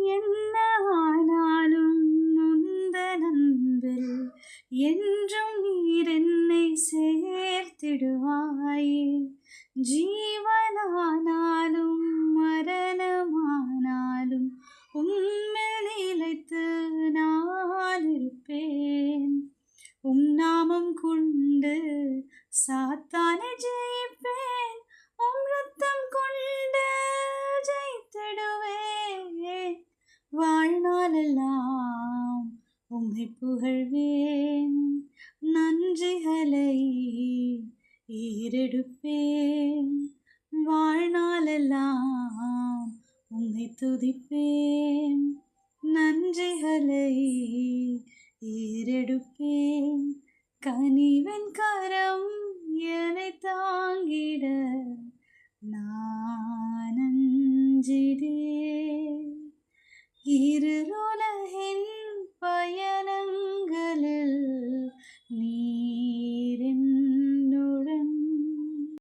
என்ன ஆனாலும் உந்தன் அன்பில் என்றும் நீர் என்னை சேர்த்திடுவாயே. ஜீவனானாலும் மரணமானாலும் உம்மில் நிலைத்து நான் இருப்பேன். நாமம் கொண்டு சாத்தானை ஜெயிப்பேன். ரத்தம் கொண்டு ஜெயித்திடுவேன். வாழ்நாளெல்லாம் உம்மை புகழ்வேன். நன்றிகளை ஏறெடுப்பேன். வாழ்நாளெல்லாம் உம்மை துதிப்பேன். நன்றிகளை ஏறெடுப்பேன். கனிவின் கரம் என்னை தாங்கிட நான் அஞ்சிடேன். இருளோ